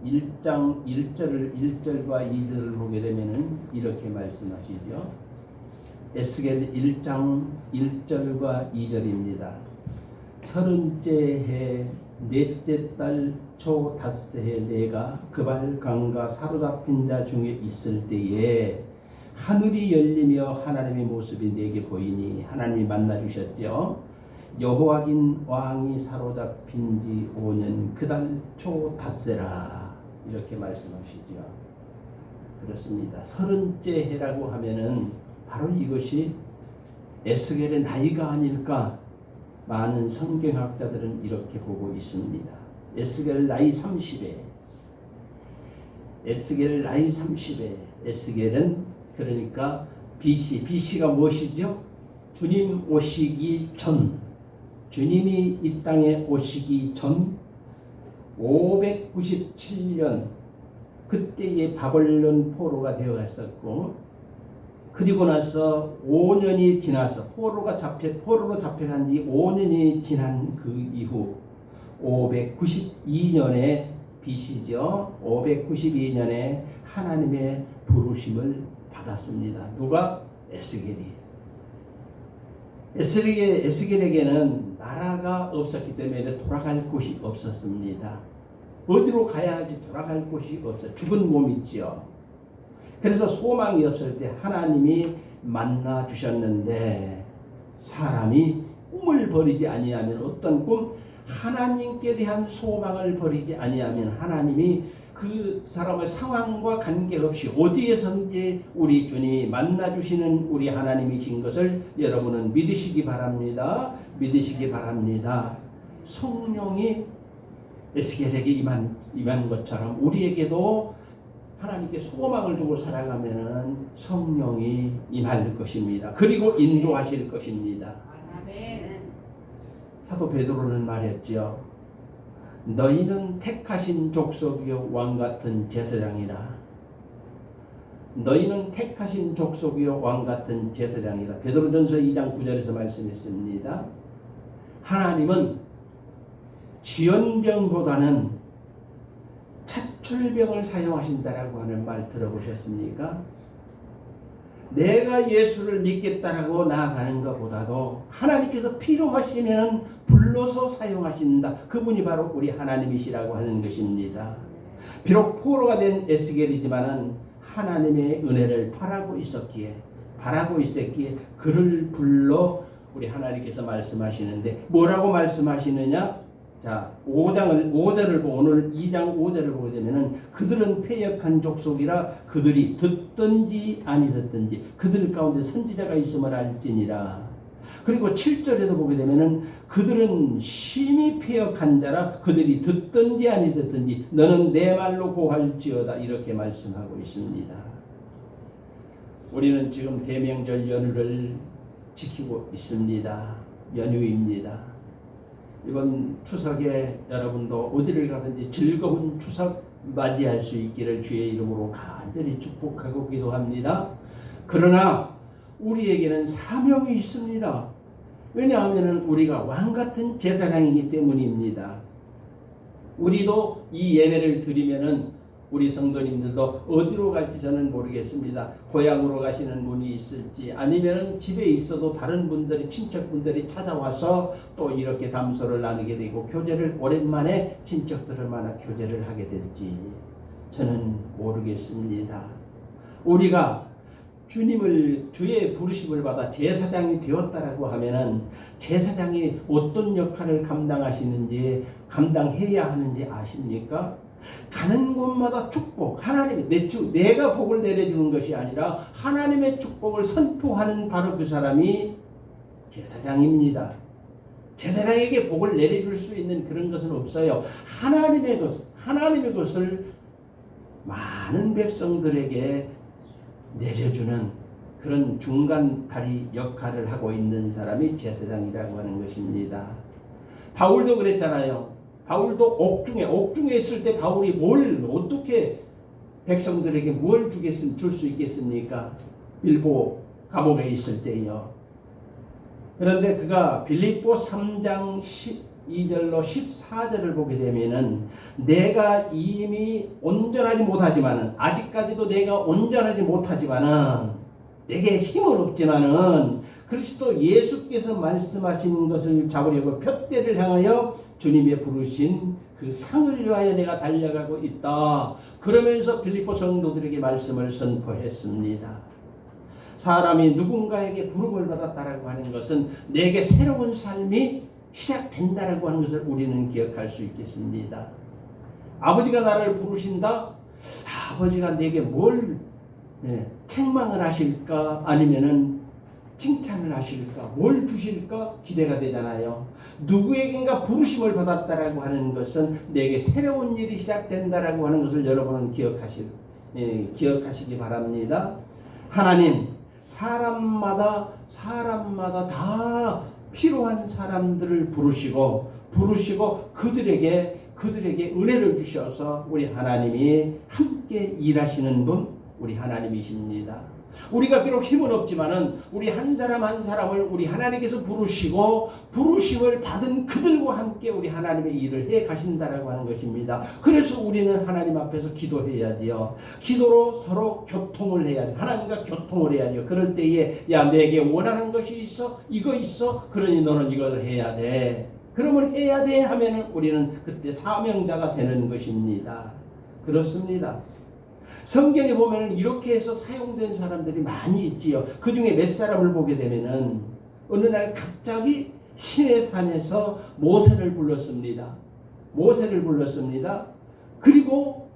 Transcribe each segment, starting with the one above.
1장 1절과 2절을 보게 되면은 이렇게 말씀하시죠. 에스겔 1장 1절과 2절입니다. 30째 해 넷째 달 초 닷새 해 내가 그발 강과 사로잡힌 자 중에 있을 때에 하늘이 열리며 하나님의 모습이 내게 보이니, 하나님이 만나 주셨죠. 여호와긴 왕이 사로잡힌 지 5년 그 달 초 닷새라, 이렇게 말씀하시죠. 그렇습니다. 30째 해라고 하면은 바로 이것이 에스겔의 나이가 아닐까, 많은 성경학자들은 이렇게 보고 있습니다. 에스겔 나이 30에, 에스겔 나이 30에, 에스겔은 그러니까 BC가 무엇이죠? 주님 오시기 전, 주님이 이 땅에 오시기 전 597년 그때의 바벨론 포로가 되어갔었고, 그리고 나서 5년이 지나서 포로로 잡혀간 지 5년이 지난 그 이후 592년에 BC죠. 592년에 하나님의 부르심을 받았습니다. 누가? 에스겔에게는 나라가 없었기 때문에 돌아갈 곳이 없었습니다. 어디로 가야 할지 돌아갈 곳이 없어요. 죽은 몸이지요. 그래서 소망이 없을 때 하나님이 만나 주셨는데, 사람이 꿈을 버리지 아니하면, 어떤 꿈? 하나님께 대한 소망을 버리지 아니하면 하나님이 그 사람의 상황과 관계없이 어디에선지 우리 주님이 만나 주시는 우리 하나님이신 것을 여러분은 믿으시기 바랍니다. 믿으시기 바랍니다. 성령이 에스겔에게 임한 것처럼 우리에게도 하나님께 소망을 두고 살아가면은 성령이 임할 것입니다. 그리고 인도하실 것입니다. 사도 베드로는 말했죠. 너희는 택하신 족속이요 왕같은 제사장이라. 너희는 택하신 족속이요 왕같은 제사장이라. 베드로전서 2장 9절에서 말씀했습니다. 하나님은 지연병보다는 차출병을 사용하신다라고 하는 말 들어보셨습니까? 내가 예수를 믿겠다라고 나아가는 것보다도 하나님께서 필요하시면 불러서 사용하신다. 그분이 바로 우리 하나님이시라고 하는 것입니다. 비록 포로가 된 에스겔이지만은 하나님의 은혜를 바라고 있었기에 그를 불러 우리 하나님께서 말씀하시는데, 뭐라고 말씀하시느냐? 자, 5절을 보고, 오늘 2장 5절을 보게 되면은 그들은 패역한 족속이라 그들이 듣든지 아니 듣든지 그들 가운데 선지자가 있음을 알지니라. 그리고 7절에도 보게 되면은 그들은 심히 패역한 자라 그들이 듣든지 아니 듣든지 너는 내 말로 고할지어다, 이렇게 말씀하고 있습니다. 우리는 지금 대명절 연휴를 지키고 있습니다. 연휴입니다. 이번 추석에 여러분도 어디를 가든지 즐거운 추석 맞이할 수 있기를 주의 이름으로 간절히 축복하고 기도합니다. 그러나 우리에게는 사명이 있습니다. 왜냐하면 우리가 왕같은 제사장이기 때문입니다. 우리도 이 예배를 드리면은 우리 성도님들도 어디로 갈지 저는 모르겠습니다. 고향으로 가시는 분이 있을지, 아니면 집에 있어도 다른 분들이, 친척분들이 찾아와서 또 이렇게 담소를 나누게 되고 교제를, 오랜만에 친척들을 만나 교제를 하게 될지 저는 모르겠습니다. 우리가 주의 부르심을 받아 제사장이 되었다라고 하면은 제사장이 어떤 역할을 감당해야 하는지 아십니까? 가는 곳마다 축복, 내가 복을 내려주는 것이 아니라 하나님의 축복을 선포하는 바로 그 사람이 제사장입니다. 제사장에게 복을 내려줄 수 있는 그런 것은 없어요. 하나님의 것을 많은 백성들에게 내려주는 그런 중간 다리 역할을 하고 있는 사람이 제사장이라고 하는 것입니다. 바울도 그랬잖아요. 바울도 옥중에 있을 때 바울이 어떻게 백성들에게 뭘 줄 수 있겠습니까? 빌보 감옥에 있을 때요. 그런데 그가 빌립보 3장 12절로 14절을 보게 되면은 내가 이미 온전하지 못하지만은 아직까지도 내가 온전하지 못하지만은 내게 힘은 없지만은 그리스도 예수께서 말씀하신 것을 잡으려고 푯대를 향하여 주님의 부르신 그 상을 위하여 내가 달려가고 있다. 그러면서 빌립보 성도들에게 말씀을 선포했습니다. 사람이 누군가에게 부름을 받았다라고 하는 것은 내게 새로운 삶이 시작된다라고 하는 것을 우리는 기억할 수 있겠습니다. 아버지가 나를 부르신다. 아버지가 내게 뭘 책망을 하실까 아니면은 칭찬을 하실까 뭘 주실까 기대가 되잖아요. 누구에겐가 부르심을 받았다라고 하는 것은 내게 새로운 일이 시작된다라고 하는 것을 여러분은 기억하시기 바랍니다. 하나님 사람마다 다 필요한 사람들을 부르시고 그들에게 은혜를 주셔서 우리 하나님이 함께 일하시는 분 우리 하나님이십니다. 우리가 비록 힘은 없지만은 우리 한 사람 한 사람을 우리 하나님께서 부르시고 부르심을 받은 그들과 함께 우리 하나님의 일을 해 가신다라고 하는 것입니다. 그래서 우리는 하나님 앞에서 기도해야지요. 기도로 서로 교통을 해야지. 하나님과 교통을 해야죠. 그럴 때에 야 내게 원하는 것이 있어 이거 있어 그러니 너는 이걸 해야 돼. 그러면 해야 돼 하면은 우리는 그때 사명자가 되는 것입니다. 그렇습니다. 성경에 보면은 이렇게 해서 사용된 사람들이 많이 있지요. 그 중에 몇 사람을 보게 되면은 어느 날 갑자기 시내산에서 모세를 불렀습니다. 그리고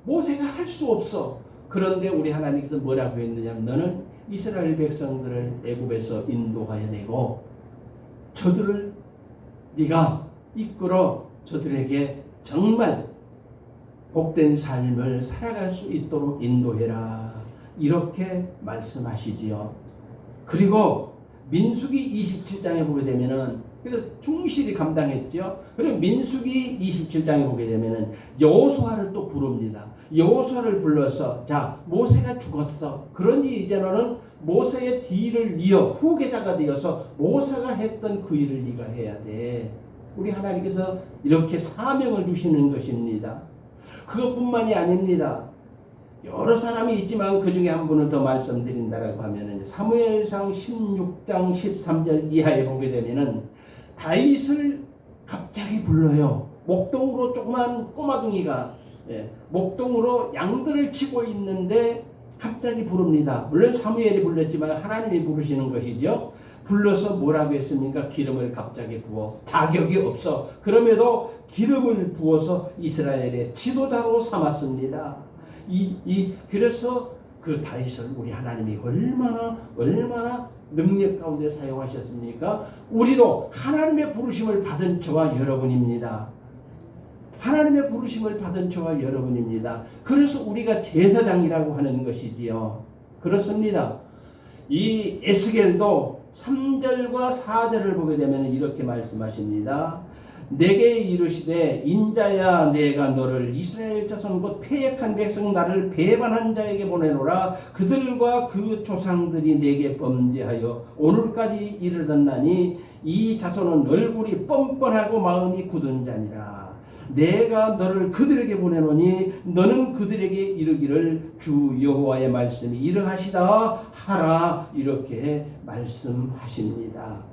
모세가 할 수 없어. 그런데 우리 하나님께서 뭐라고 했느냐면 너는 이스라엘 백성들을 애굽에서 인도하여 내고 저들을 네가 이끌어 저들에게 정말 복된 삶을 살아갈 수 있도록 인도해라. 이렇게 말씀하시지요. 그리고 민수기 27장에 보게 되면은 그래서 충실히 감당했죠. 그리고 민수기 27장에 보게 되면은 여호수아를 또 부릅니다. 여호수아를 불러서 자 모세가 죽었어. 그러니 이제 너는 모세의 뒤를 이어 후계자가 되어서 모세가 했던 그 일을 네가 해야 돼. 우리 하나님께서 이렇게 사명을 주시는 것입니다. 그것뿐만이 아닙니다. 여러 사람이 있지만 그 중에 한 분을 더 말씀드린다라고 하면은 사무엘상 16장 13절 이하에 보게 되면은 다윗을 갑자기 불러요. 목동으로 조그만 꼬마둥이가 목동으로 양들을 치고 있는데 갑자기 부릅니다. 물론 사무엘이 불렀지만 하나님이 부르시는 것이죠. 불러서 뭐라고 했습니까? 기름을 갑자기 부어. 자격이 없어. 그럼에도 기름을 부어서 이스라엘의 지도자로 삼았습니다. 그래서 그 다윗을 우리 하나님이 얼마나 능력 가운데 사용하셨습니까? 우리도 하나님의 부르심을 받은 저와 여러분입니다. 하나님의 부르심을 받은 저와 여러분입니다. 그래서 우리가 제사장이라고 하는 것이지요. 그렇습니다. 이 에스겔도 3절과 4절을 보게 되면 이렇게 말씀하십니다. 내게 이르시되 인자야 내가 너를 이스라엘 자손 곧 패역한 백성 나를 배반한 자에게 보내노라. 그들과 그 조상들이 내게 범죄하여 오늘까지 이르렀나니 이 자손은 얼굴이 뻔뻔하고 마음이 굳은 자니라. 내가 너를 그들에게 보내노니 너는 그들에게 이르기를 주 여호와의 말씀이 이러하시다 하라. 이렇게 말씀하십니다.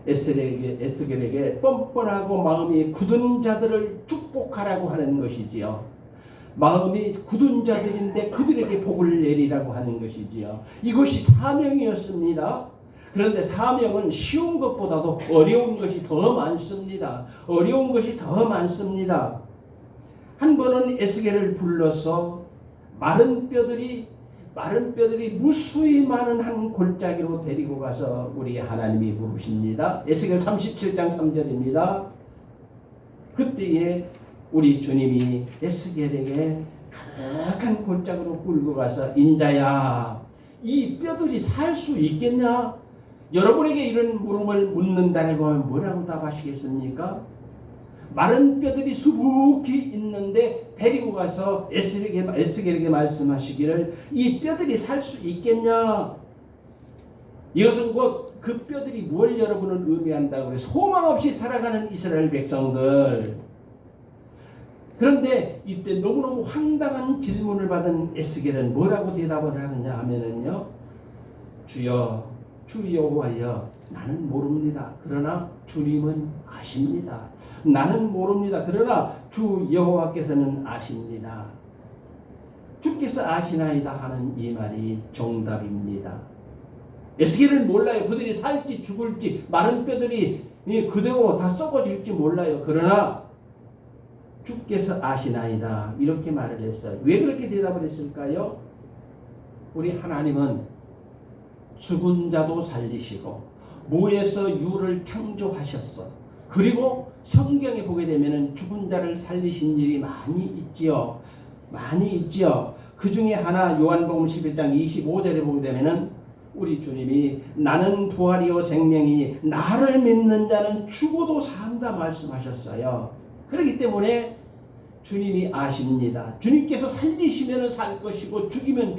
에스겔에게 뻔뻔하고 마음이 굳은 자들을 축복하라고 하는 것이지요. 마음이 굳은 자들인데 그들에게 복을 내리라고 하는 것이지요. 이것이 사명이었습니다. 그런데 사명은 쉬운 것보다도 어려운 것이 더 많습니다. 한 번은 에스겔을 불러서 마른 뼈들이 무수히 많은 한 골짜기로 데리고 가서 우리 하나님이 부르십니다. 에스겔 37장 3절입니다. 그때에 우리 주님이 에스겔에게 가득한 골짜기로 끌고 가서 인자야 이 뼈들이 살 수 있겠냐? 여러분에게 이런 물음을 묻는다고 하면 뭐라고 답하시겠습니까? 마른 뼈들이 수북히 있는데 데리고 가서 에스겔에게 말씀하시기를 이 뼈들이 살 수 있겠냐? 이것은 곧 그 뼈들이 무엇을 여러분은 의미한다고 그래요? 소망 없이 살아가는 이스라엘 백성들. 그런데 이때 너무너무 황당한 질문을 받은 에스겔은 뭐라고 대답을 하느냐 하면은요, 주여, 주 여호와여, 나는 모릅니다. 그러나 주님은 아십니다. 나는 모릅니다. 그러나 주 여호와께서는 아십니다. 주께서 아시나이다 하는 이 말이 정답입니다. 에스겔은 몰라요. 그들이 살지 죽을지, 마른 뼈들이 그대로 다 썩어질지 몰라요. 그러나 주께서 아시나이다 이렇게 말을 했어요. 왜 그렇게 대답을 했을까요? 우리 하나님은 죽은 자도 살리시고 무에서 유를 창조하셨어. 그리고 성경에 보게 되면 죽은 자를 살리신 일이 많이 있지요. 많이 있지요. 그 중에 하나 요한복음 11장 25절에 보게 되면은 우리 주님이 나는 부활이요 생명이니 나를 믿는 자는 죽어도 산다 말씀하셨어요. 그렇기 때문에 주님이 아십니다. 주님께서 살리시면 살 것이고 죽이면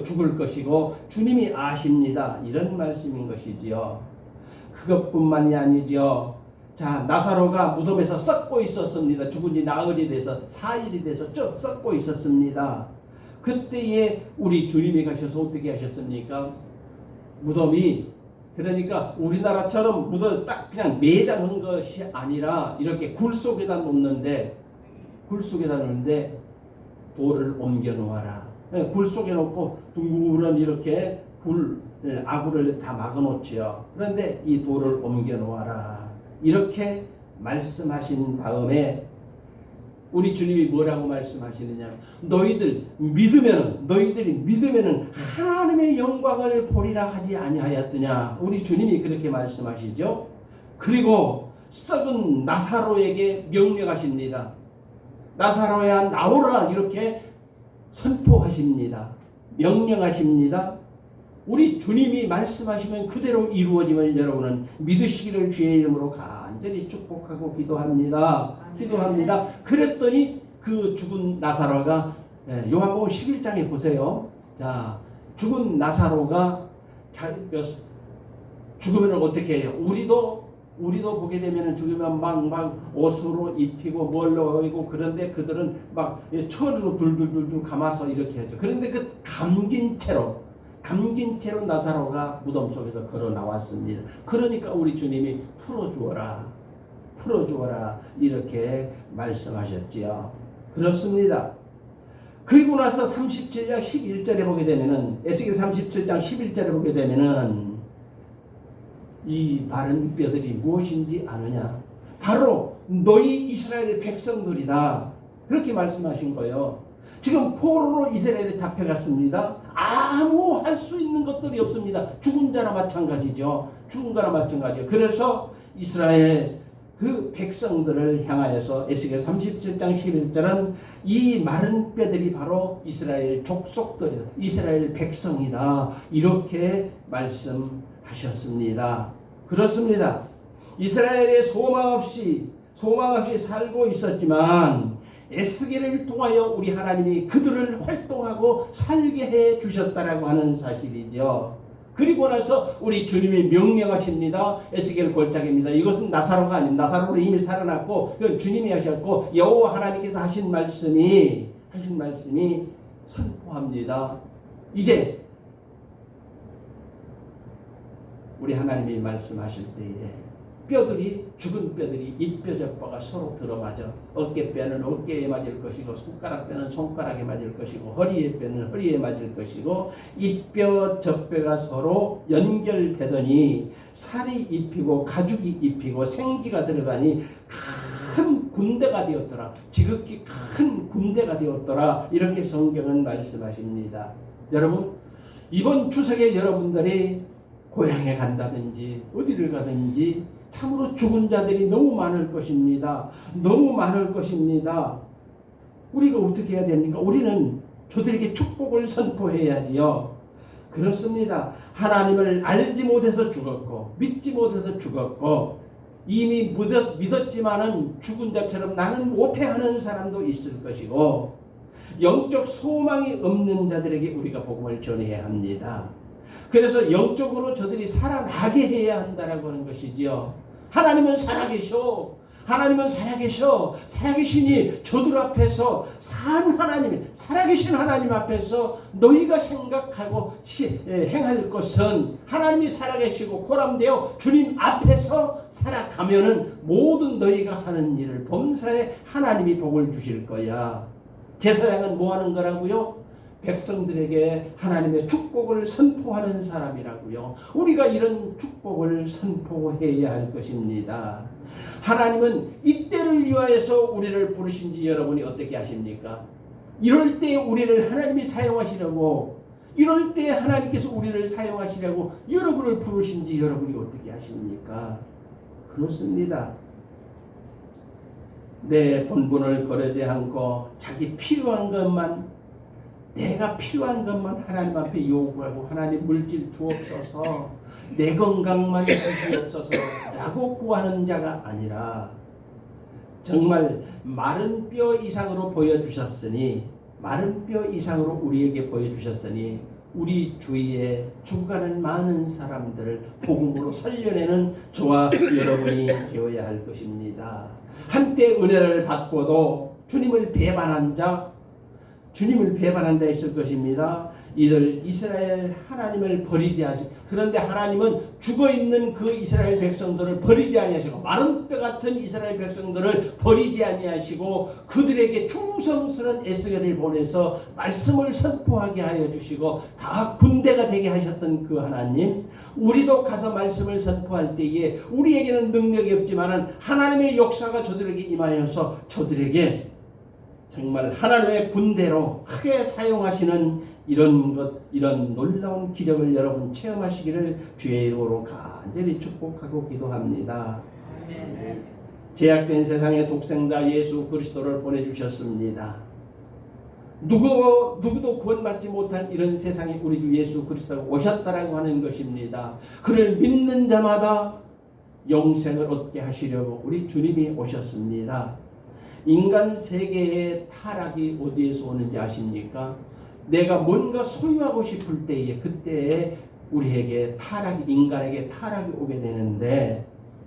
죽을 것이고 주님이 아십니다. 이런 말씀인 것이지요. 그것뿐만이 아니죠. 자, 나사로가 무덤에서 썩고 있었습니다. 죽은 지 나흘이 돼서 4일이 돼서 쭉 썩고 있었습니다. 그때에 우리 주님이 가셔서 어떻게 하셨습니까? 무덤이 그러니까 우리나라처럼 무덤 딱 그냥 매장한 것이 아니라 이렇게 굴 속에다 놓는데 돌을 옮겨 놓아라. 굴 속에 놓고 둥그런 이렇게 아구를 다 막아 놓지요. 그런데 이 돌을 옮겨 놓아라. 이렇게 말씀하신 다음에 우리 주님이 뭐라고 말씀하시느냐? 너희들이 믿으면은 하나님의 영광을 보리라 하지 아니하였느냐? 우리 주님이 그렇게 말씀하시죠. 그리고 썩은 나사로에게 명령하십니다. 나사로야 나오라 이렇게 선포하십니다. 명령하십니다. 우리 주님이 말씀하시면 그대로 이루어짐을 여러분은 믿으시기를 주의 이름으로 간절히 축복하고 기도합니다. 그랬더니 그 죽은 나사로가 요한복음 11장에 보세요. 자, 죽은 나사로가 죽으면 어떻게 해요? 우리도 보게 되면 죽으면 막 옷으로 입히고 뭘로 입고 그런데 그들은 막 철로 둘둘둘 감아서 이렇게 하죠. 그런데 그 감긴 채로 나사로가 무덤 속에서 걸어 나왔습니다. 그러니까 우리 주님이 풀어주어라 이렇게 말씀하셨지요. 그렇습니다. 그리고 나서 37장 11절에 보게 되면은 에스겔 37장 11절에 보게 되면은 이 마른 뼈들이 무엇인지 아느냐? 바로 너희 이스라엘 백성들이다. 그렇게 말씀하신 거예요. 지금 포로로 이스라엘에 잡혀갔습니다. 아무 할 수 있는 것들이 없습니다. 죽은 자나 마찬가지죠. 그래서 이스라엘 그 백성들을 향하여서 에스겔 37장 11절은 이 마른 뼈들이 바로 이스라엘 족속들이다. 이스라엘 백성이다. 이렇게 말씀하셨습니다. 그렇습니다. 이스라엘의 소망 없이 살고 있었지만 에스겔을 통하여 우리 하나님이 그들을 활동하고 살게 해 주셨다라고 하는 사실이죠. 그리고 나서 우리 주님이 명령하십니다. 에스겔 골짜기입니다. 이것은 나사로가 아닙니다. 나사로는 이미 살아났고 주님이 하셨고 여호와 하나님께서 하신 말씀이 선포합니다. 이제 우리 하나님이 말씀하실 때에 죽은 뼈들이 입뼈적뼈가 서로 들어맞아 어깨뼈는 어깨에 맞을 것이고 손가락뼈는 손가락에 맞을 것이고 허리뼈는 허리에 맞을 것이고 입뼈적뼈가 서로 연결되더니 살이 입히고 가죽이 입히고 생기가 들어가니 큰 군대가 되었더라. 지극히 큰 군대가 되었더라. 이렇게 성경은 말씀하십니다. 여러분, 이번 추석에 여러분들이 고향에 간다든지 어디를 가든지 참으로 죽은 자들이 너무 많을 것입니다. 우리가 어떻게 해야 됩니까? 우리는 저들에게 축복을 선포해야지요. 그렇습니다. 하나님을 알지 못해서 죽었고 믿지 못해서 죽었고 이미 믿었지만은 죽은 자처럼 나는 못해 하는 사람도 있을 것이고 영적 소망이 없는 자들에게 우리가 복음을 전해야 합니다. 그래서 영적으로 저들이 살아나게 해야 한다라고 하는 것이지요. 하나님은 살아계셔. 하나님은 살아계셔. 살아계시니 저들 앞에서 산 하나님, 살아계신 하나님 앞에서 너희가 생각하고 행할 것은 하나님이 살아계시고 고람되어 주님 앞에서 살아가면은 모든 너희가 하는 일을 범사에 하나님이 복을 주실 거야. 제사장은 뭐 하는 거라고요? 백성들에게 하나님의 축복을 선포하는 사람이라고요. 우리가 이런 축복을 선포해야 할 것입니다. 하나님은 이때를 위하여서 우리를 부르신지 여러분이 어떻게 아십니까? 이럴 때 우리를 하나님이 사용하시려고, 이럴 때 하나님께서 우리를 사용하시려고 여러분을 부르신지 여러분이 어떻게 아십니까? 그렇습니다. 내 본분을 거르지 않고 자기 필요한 것만, 내가 필요한 것만 하나님 앞에 요구하고 하나님 물질 주옵소서, 내 건강만 주시옵소서 라고 구하는 자가 아니라 정말 마른 뼈 이상으로 보여주셨으니, 마른 뼈 이상으로 우리에게 보여주셨으니 우리 주위에 죽어가는 많은 사람들을 복음으로 살려내는 저와 여러분이 되어야 할 것입니다. 한때 은혜를 받고도 주님을 배반한 자 있을 것입니다. 이들 이스라엘 하나님을 버리지 않으시고, 그런데 하나님은 죽어있는 그 이스라엘 백성들을 버리지 아니하시고, 마른 뼈 같은 이스라엘 백성들을 버리지 아니하시고 그들에게 충성스러운 에스겔을 보내서 말씀을 선포하게 하여 주시고 다 군대가 되게 하셨던 그 하나님, 우리도 가서 말씀을 선포할 때에 우리에게는 능력이 없지만 하나님의 역사가 저들에게 임하여서 저들에게 정말 하나님의 군대로 크게 사용하시는 이런 놀라운 기적을 여러분 체험하시기를 주의 이름으로 간절히 축복하고 기도합니다. 제약된 세상에 독생자 예수 그리스도를 보내주셨습니다. 누구도 구원받지 못한 이런 세상에 우리 주 예수 그리스도가 오셨다라고 하는 것입니다. 그를 믿는 자마다 영생을 얻게 하시려고 우리 주님이 오셨습니다. 인간 세계의 타락이 어디에서 오는지 아십니까? 내가 뭔가 소유하고 싶을 때에, 그때에 우리에게 인간에게 타락이 오게 되는데,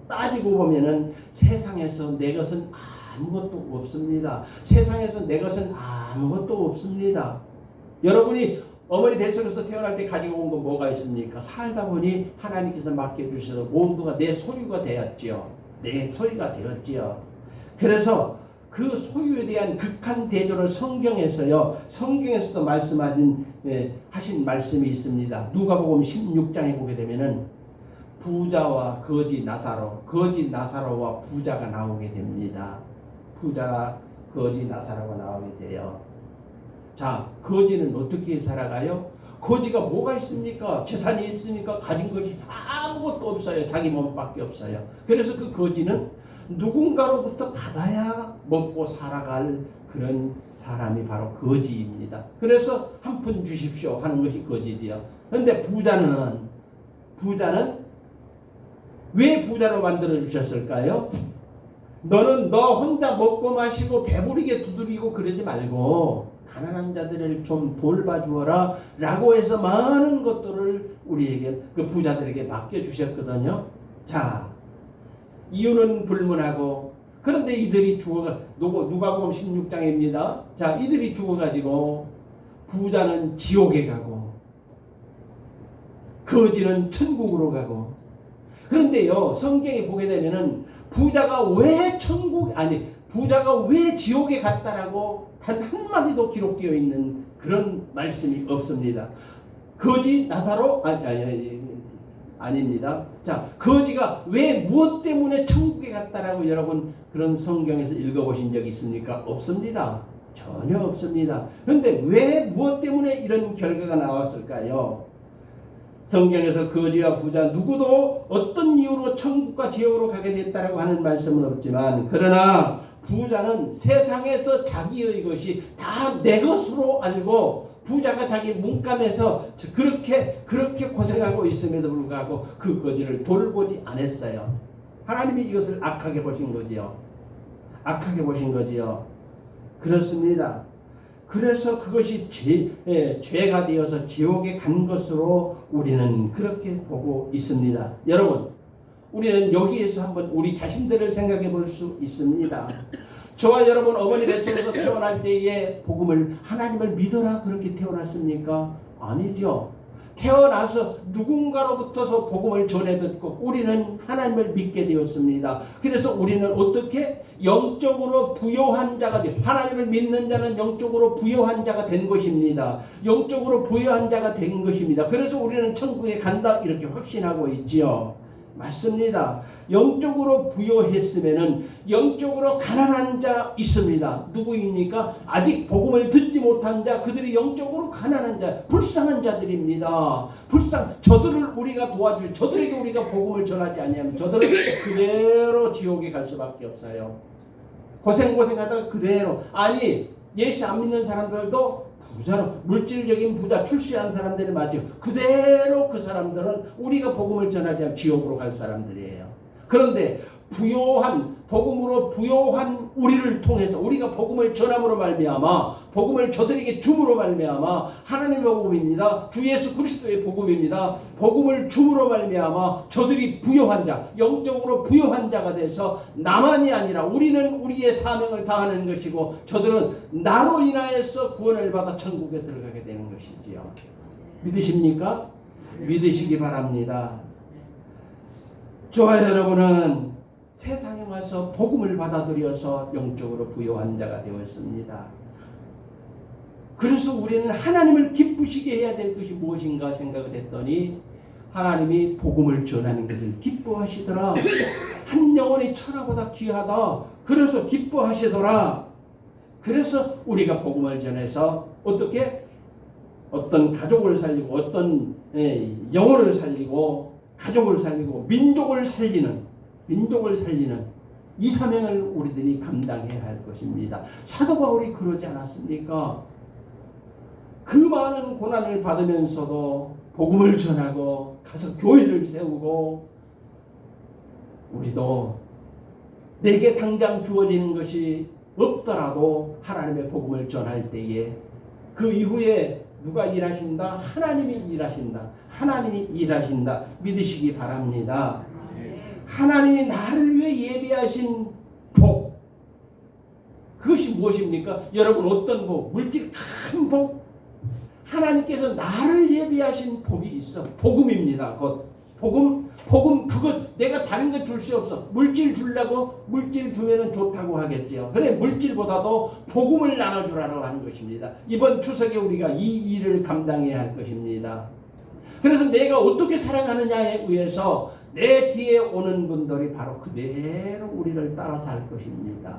따지고 보면은 세상에서 내 것은 아무것도 없습니다. 세상에서 내 것은 아무것도 없습니다. 여러분이 어머니 뱃속에서 태어날 때 가지고 온 건 뭐가 있습니까? 살다 보니 하나님께서 맡겨주셔서 모두가 내 소유가 되었지요. 내 소유가 되었지요. 그래서 그 소유에 대한 극한 대조를 성경에서도 하신 말씀이 있습니다. 누가복음 16장에 보게 되면은 부자와 거지 나사로와 부자가 나오게 됩니다. 부자가 거지 나사로가 나오게 돼요. 자, 거지는 어떻게 살아가요? 거지가 뭐가 있습니까? 재산이 있습니까? 가진 것이 아무것도 없어요. 자기 몸밖에 없어요. 그래서 그 거지는 누군가로부터 받아야 먹고 살아갈 그런 사람이 바로 거지입니다. 그래서 한 푼 주십시오 하는 것이 거지지요. 그런데 부자는 왜 부자로 만들어 주셨을까요? 너는 너 혼자 먹고 마시고 배부르게 두드리고 그러지 말고 가난한 자들을 좀 돌봐주어라 라고 해서 많은 것들을 우리에게, 그 부자들에게 맡겨주셨거든요. 자, 이유는 불문하고, 그런데 이들이 누가복음 16장입니다. 자, 이들이 죽어가지고 부자는 지옥에 가고 거지는 천국으로 가고. 그런데요, 성경에 보게 되면은 부자가 왜 지옥에 갔다라고 단 한마디도 기록되어 있는 그런 말씀이 없습니다. 거지 나사로 아닙니다. 자, 거지가 왜 무엇 때문에 천국에 갔다라고 여러분 그런 성경에서 읽어보신 적 있습니까? 없습니다. 전혀 없습니다. 그런데 왜 무엇 때문에 이런 결과가 나왔을까요? 성경에서 거지와 부자 누구도 어떤 이유로 천국과 지옥으로 가게 됐다라고 하는 말씀은 없지만, 그러나 부자는 세상에서 자기의 것이 다 내 것으로 알고, 부자가 자기 문간에서 그렇게 고생하고 있음에도 불구하고 그 거지를 돌보지 않았어요. 하나님이 이것을 악하게 보신 거지요. 악하게 보신 거지요. 그렇습니다. 그래서 그것이 죄가 되어서 지옥에 간 것으로 우리는 그렇게 보고 있습니다. 여러분, 우리는 여기에서 한번 우리 자신들을 생각해 볼 수 있습니다. 저와 여러분 어머니 뱃속에서 태어날 때에 복음을 하나님을 믿어라 그렇게 태어났습니까? 아니죠. 태어나서 누군가로부터서 복음을 전해 듣고 우리는 하나님을 믿게 되었습니다. 그래서 우리는 어떻게 영적으로 부요한 자가 돼, 하나님을 믿는 자는 영적으로 부요한 자가 된 것입니다. 영적으로 부요한 자가 된 것입니다. 그래서 우리는 천국에 간다 이렇게 확신하고 있지요. 맞습니다. 영적으로 부요했으면은 영적으로 가난한 자 있습니다. 누구입니까? 아직 복음을 듣지 못한 자, 그들이 영적으로 가난한 자, 불쌍한 자들입니다. 저들을 우리가 도와줄, 저들에게 우리가 복음을 전하지 아니하면 저들은 그대로 지옥에 갈 수밖에 없어요. 고생하다가 그대로, 아니 예수 안 믿는 사람들도 부자로 물질적인 부자 출시한 사람들이 맞죠. 그대로 그 사람들은 우리가 복음을 전하지 않으면 지옥으로 갈 사람들이에요. 그런데 부요한 복음으로 부요한 우리를 통해서 우리가 복음을 전함으로 말미암아 복음을 저들에게 줌으로 말미암아 하나님의 복음입니다. 주 예수 그리스도의 복음입니다. 복음을 줌으로 말미암아 저들이 부요한 자, 영적으로 부요한 자가 돼서 나만이 아니라 우리는 우리의 사명을 다하는 것이고 저들은 나로 인하여서 구원을 받아 천국에 들어가게 되는 것이지요. 믿으십니까? 믿으시기 바랍니다. 저와 여러분은 세상에 와서 복음을 받아들여서 영적으로 부요한 자가 되었습니다. 그래서 우리는 하나님을 기쁘시게 해야 될 것이 무엇인가 생각을 했더니 하나님이 복음을 전하는 것을 기뻐하시더라. 한 영혼이 천하보다 귀하다. 그래서 기뻐하시더라. 그래서 우리가 복음을 전해서 어떻게 어떤 가족을 살리고 어떤 영혼을 살리고 가족을 살리고 민족을 살리는 이 사명을 우리들이 감당해야 할 것입니다. 사도 바울이 그러지 않았습니까? 그 많은 고난을 받으면서도 복음을 전하고 가서 교회를 세우고 우리도 내게 당장 주어지는 것이 없더라도 하나님의 복음을 전할 때에 그 이후에 누가 일하신다? 하나님이 일하신다. 하나님이 일하신다. 믿으시기 바랍니다. 하나님이 나를 위해 예비하신 복, 그것이 무엇입니까? 여러분 어떤 복? 물질 큰 복? 하나님께서 나를 예비하신 복이 있어. 복음입니다. 곧 복음 그것 내가 다른 거 줄 수 없어. 물질 주려고 물질 주면은 좋다고 하겠지요. 그래 물질보다도 복음을 나눠주라고 하는 것입니다. 이번 추석에 우리가 이 일을 감당해야 할 것입니다. 그래서 내가 어떻게 살아가느냐에 의해서 내 뒤에 오는 분들이 바로 그대로 우리를 따라서 할 것입니다.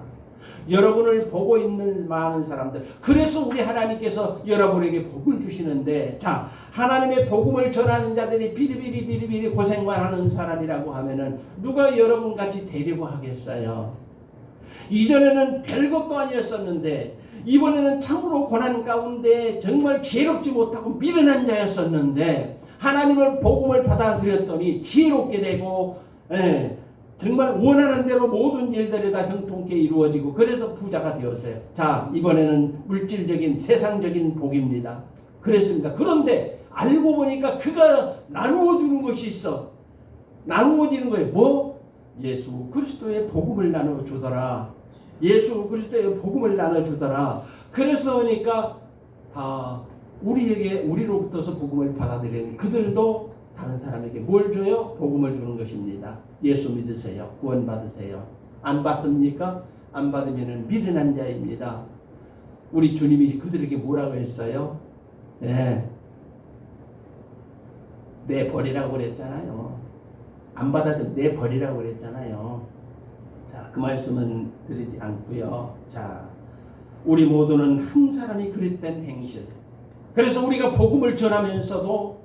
여러분을 보고 있는 많은 사람들, 그래서 우리 하나님께서 여러분에게 복을 주시는데, 자, 하나님의 복음을 전하는 자들이 비리비리 고생만 하는 사람이라고 하면은 누가 여러분같이 되려고 하겠어요? 이전에는 별것도 아니었었는데 이번에는 참으로 고난 가운데 정말 지혜롭지 못하고 미련한 자였었는데 하나님을 복음을 받아들였더니 지혜롭게 되고 정말 원하는 대로 모든 일들이 다 형통케 이루어지고 그래서 부자가 되었어요. 자, 이번에는 물질적인 세상적인 복입니다. 그랬습니다. 그런데 알고 보니까 그가 나누어주는 것이 있어. 나누어지는 거예요. 뭐? 예수 그리스도의 복음을 나눠주더라. 예수 그리스도의 복음을 나눠주더라. 그래서 보니까 다 우리로부터서 복음을 받아들이는 그들도 다른 사람에게 뭘 줘요? 복음을 주는 것입니다. 예수 믿으세요. 구원 받으세요. 안 받습니까? 안 받으면 미련한 자입니다. 우리 주님이 그들에게 뭐라고 했어요? 내버리라고 그랬잖아요. 안 받아도 내버리라고 그랬잖아요. 자, 그 말씀은 드리지 않고요. 자, 우리 모두는 한 사람이 그릇된 행실. 그래서 우리가 복음을 전하면서도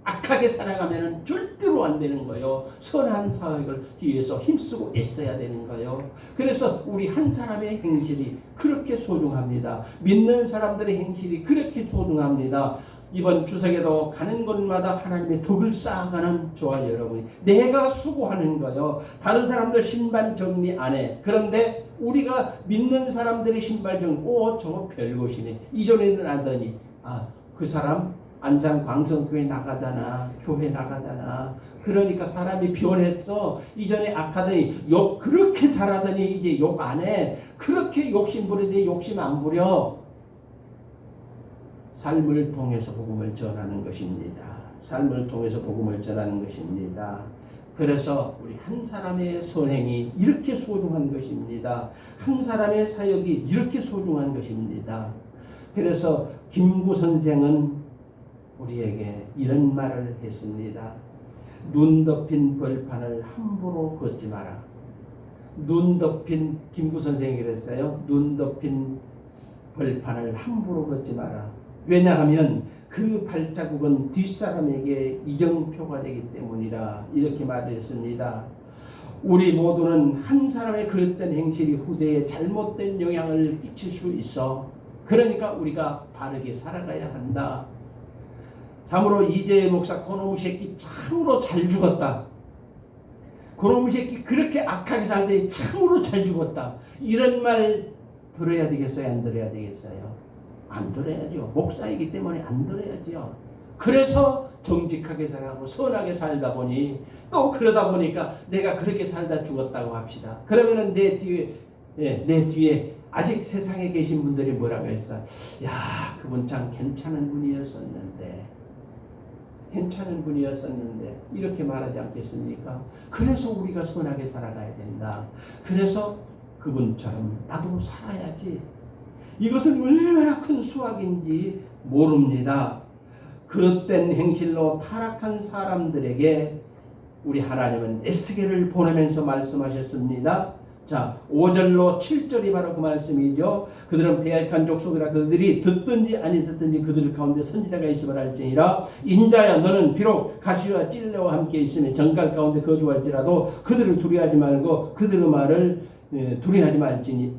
악하게 살아가면 절대로 안 되는 거예요. 선한 사역을 위해서 힘쓰고 애써야 되는 거예요. 그래서 우리 한 사람의 행실이 그렇게 소중합니다. 믿는 사람들의 행실이 그렇게 소중합니다. 이번 추석에도 가는 곳마다 하나님의 덕을 쌓아가는 저와 여러분이 내가 수고하는 거요. 다른 사람들 신발 정리 안 해. 그런데 우리가 믿는 사람들의 신발 정리, 저거 별것이네. 이전에는 하더니 그 사람 안산 광성교회 나가잖아. 교회 나가잖아. 그러니까 사람이 변했어. 이전에 악하더니 욕 그렇게 잘하더니 이제 욕 안 해. 그렇게 욕심 부리더니 욕심 안 부려. 삶을 통해서 복음을 전하는 것입니다. 삶을 통해서 복음을 전하는 것입니다. 그래서 우리 한 사람의 선행이 이렇게 소중한 것입니다. 한 사람의 사역이 이렇게 소중한 것입니다. 그래서 김구 선생은 우리에게 이런 말을 했습니다. 눈 덮인 벌판을 함부로 걷지 마라. 눈 덮인 김구 선생이 그랬어요. 눈 덮인 벌판을 함부로 걷지 마라. 왜냐하면 그 발자국은 뒷사람에게 이정표가 되기 때문이라 이렇게 말했습니다. 우리 모두는 한 사람의 그릇된 행실이 후대에 잘못된 영향을 끼칠 수 있어. 그러니까 우리가 바르게 살아가야 한다. 참으로 이재희 목사 그놈 새끼 참으로 잘 죽었다. 그놈 새끼 그렇게 악하게 살더니 참으로 잘 죽었다. 이런 말 들어야 되겠어요? 안 들어야 되겠어요? 안 들어야죠. 목사이기 때문에 안 들어야죠. 그래서 정직하게 살아가고 선하게 살다 보니 또 그러다 보니까 내가 그렇게 살다 죽었다고 합시다. 그러면은 내 뒤에 아직 세상에 계신 분들이 뭐라고 했어? 야, 그분 참 괜찮은 분이었었는데 이렇게 말하지 않겠습니까? 그래서 우리가 선하게 살아가야 된다. 그래서 그분처럼 나도 살아야지. 이것은 얼마나 큰 수확인지 모릅니다. 그릇된 행실로 타락한 사람들에게 우리 하나님은 에스겔을 보내면서 말씀하셨습니다. 자, 5절로 7절이 바로 그 말씀이죠. 그들은 패역한 족속이라 그들이 듣든지 아니 듣든지 그들 가운데 선지자가 있음을 알지니라. 인자야 너는 비록 가시와 찔레와 함께 있으며 정갈 가운데 거주할지라도 그들을 두려워하지 말고 그들의 말을 두려워하지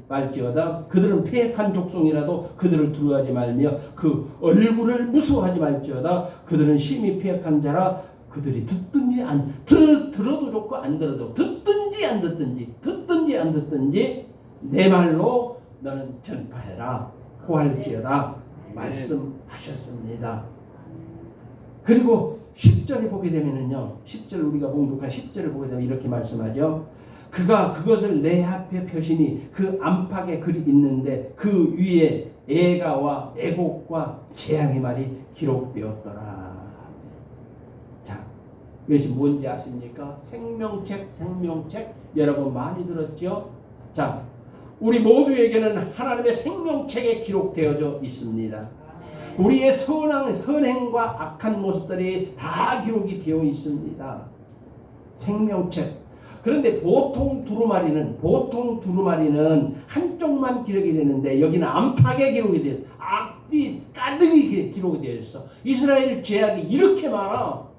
말지어다. 그들은 패역한 족속이라도 그들을 두려워하지 말며 그 얼굴을 무서워하지 말지어다. 그들은 심히 패역한 자라. 그들이 듣든지 들어도 좋고 안 들어도 듣든지 안 듣든지 내 말로 너는 전파해라 고할지어다 말씀하셨습니다. 그리고 10절에 보게 되면은요, 10절 우리가 봉독한 10절을 보게 되면 이렇게 말씀하죠. 그가 그것을 내 앞에 펴시니 그 안팎에 글이 있는데 그 위에 애가와 애곡과 재앙의 말이 기록되었더라. 자, 이것이 뭔지 아십니까? 생명책 여러분 많이 들었죠? 자, 우리 모두에게는 하나님의 생명책에 기록되어져 있습니다. 우리의 선행과 악한 모습들이 다 기록이 되어 있습니다. 생명책. 그런데 보통 두루마리는 한쪽만 기록이 되는데 여기는 안팎에 기록이 되어 있어. 앞뒤 가득히 기록이 되어 있어. 이스라엘 죄악이 이렇게 많아.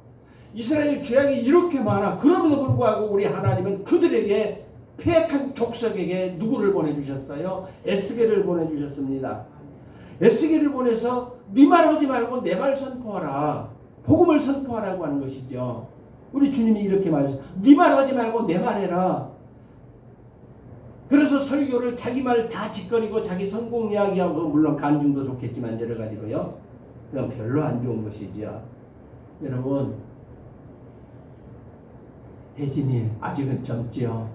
그럼에도 불구하고 우리 하나님은 그들에게 패역한 족속에게 누구를 보내주셨어요? 에스겔을 보내주셨습니다. 에스겔을 보내서 네 말 하지 말고 내 말 선포하라. 복음을 선포하라고 하는 것이죠. 우리 주님이 이렇게 말했어요. 네 말 하지 말고 내 말 해라. 그래서 설교를 자기 말 다 짓거리고 자기 성공 이야기하고 물론 간증도 좋겠지만 여러 가지로요. 그냥 별로 안 좋은 것이죠. 여러분, 혜진이 아직은 젊지요.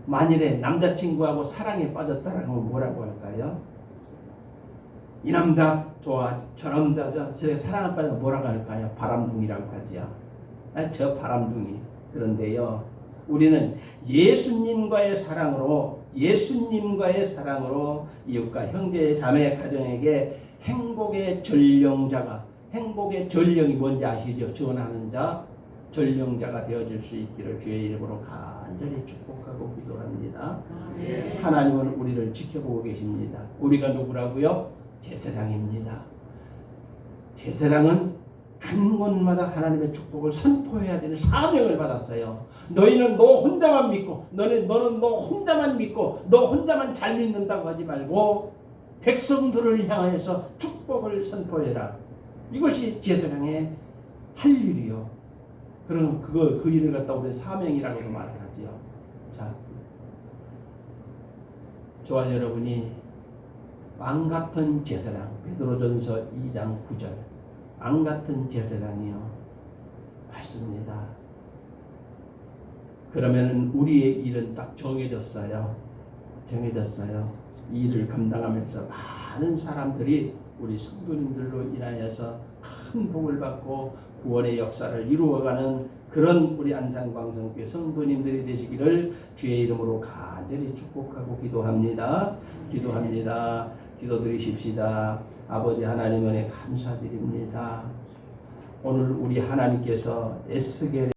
만일에 남자친구하고 사랑에 빠졌다라고 하면 뭐라고 할까요? 이 남자 좋아, 저 남자 저 사랑에 빠져서 뭐라고 할까요? 바람둥이라고 하지요. 저 바람둥이. 그런데요, 우리는 예수님과의 사랑으로 이웃과 형제 자매 가정에게 행복의 전령이 뭔지 아시죠? 전하는 자, 전령자가 되어질 수 있기를 주의 이름으로 간절히 축복하고 기도합니다. 하나님은 우리를 지켜보고 계십니다. 우리가 누구라고요? 제사장입니다. 제사장은 간 곳마다 하나님의 축복을 선포해야 되는 사명을 받았어요. 너희는 너 혼자만 믿고 너는 너 혼자만 믿고 너 혼자만 잘 믿는다고 하지 말고 백성들을 향하여서 축복을 선포해라. 이것이 제사장의 할 일이요. 그럼 그 일을 갖다 우리 사명이라고도 말을 하지요. 자, 저와 여러분이 왕 같은 제사장, 베드로전서 2장 9절, 왕 같은 제사장이요 맞습니다. 그러면 우리의 일은 딱 정해졌어요. 이 일을 감당하면서 많은 사람들이 우리 성도님들로 인하여서 큰 복을 받고 구원의 역사를 이루어가는 그런 우리 안산광성교회 성도님들이 되시기를 주의 이름으로 간절히 축복하고 기도합니다. 기도드리십시다. 아버지 하나님 은혜 감사드립니다. 오늘 우리 하나님께서 에스겔